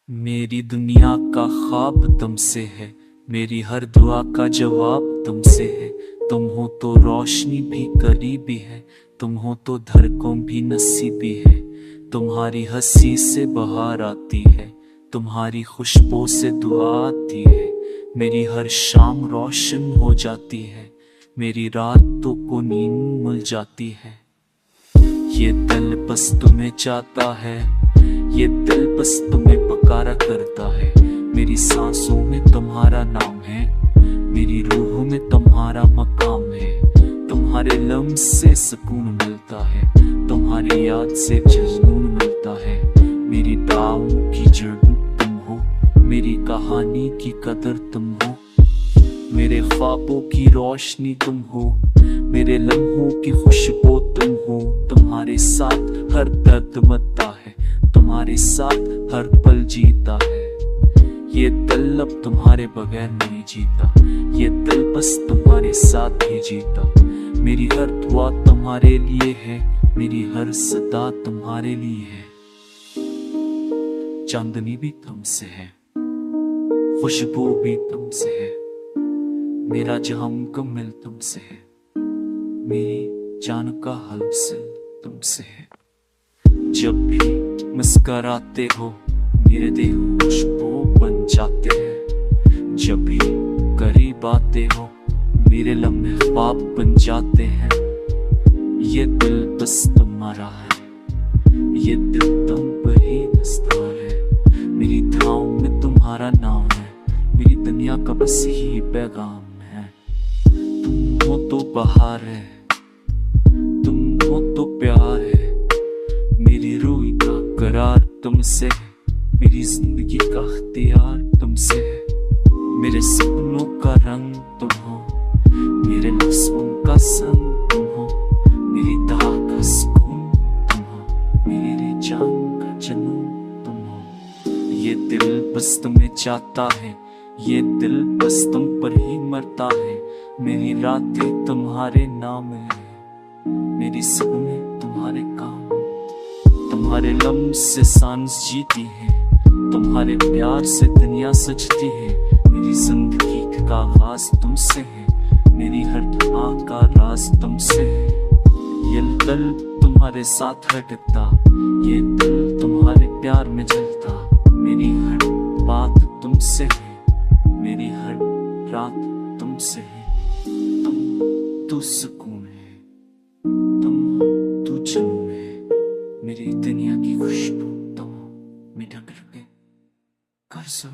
मेरी दुनिया का ख्वाब तुमसे है, मेरी हर दुआ का जवाब तुमसे है। तुम हो तो रोशनी भी करीबी है, तुम हो तो धड़कन भी नसीबी है। तुम्हारी हंसी से बहार आती है, तुम्हारी खुशबू से दुआ आती है। मेरी हर शाम रोशन हो जाती है, मेरी रातों को नींद मिल जाती है। ये दिल बस तुम्हें चाहता है, ये दिल बस तुम्हें पुकारा करता है। मेरी सांसों में तुम्हारा नाम है, मेरी रूह में तुम्हारा मकाम है। तुम्हारे लम्स से सुकून मिलता है, तुम्हारी याद से जुनून मिलता है। मेरी दावों की जड़ तुम हो, मेरी कहानी की कदर तुम हो। मेरे ख्वाबों की रोशनी तुम हो, मेरे लम्हों की खुशबू तुम हो। तुम्हारे साथ हर दर्द मरता है, तुम्हारे साथ हर पल जीता है। ये दिल अब तुम्हारे बगैर नहीं जीता, ये दिल बस तुम्हारे साथ ही जीता। मेरी हर दुआ तुम्हारे लिए है, मेरी हर सदा तुम्हारे लिए है। चांदनी भी तुमसे है, खुशबू भी तुमसे है, मेरा जहां मुकम्मल तुमसे है। मेरी जान का हलसिल तुमसे है। जब भी मुस्कुराते हो, मेरे दिल खुशबू बन जाते हैं। जब भी करीब आते हो, मेरे लम्हे ख्वाब बन जाते हैं। ये दिल बस तुम्हारा है, ये दिल तुम पर ही बसता है। मेरी दुआओं में तुम्हारा नाम है, मेरी दुनिया का बस ही पैगाम है। तुम हो तो बहार है, तुम हो तो प्यार है। मेरी रूह का करार तुमसे है, मेरी जिंदगी का इख्तियार तुमसे है। मेरे सपनों का रंग तुम हो, मेरे लफ्ज़ों का संग तुम हो। मेरी दाह का सुकून तुम हो, मेरी जान का जुनून तुम हो। ये दिल बस तुम्हें चाहता है, ये दिल बस तुम पर ही मरता है। मेरी रातें तुम्हारे नाम है, मेरी सपने तुम्हारे काम। तुम्हारे लम्स से सांस जीती है, तुम्हारे प्यार से दुनिया सजती है। मेरी जिंदगी का आगाज तुमसे है, मेरी हर दुआ का राज तुमसे है। ये दिल तुम्हारे साथ हटता, ये दिल तुम्हारे प्यार में जलता। मेरी हर बात तुमसे है, मेरी हर रात तुमसे है। तुम तो सुकून है, तुम तो जुनून है। मेरी दुनिया की खुशबू तुम हो, मीठा करके कर सो।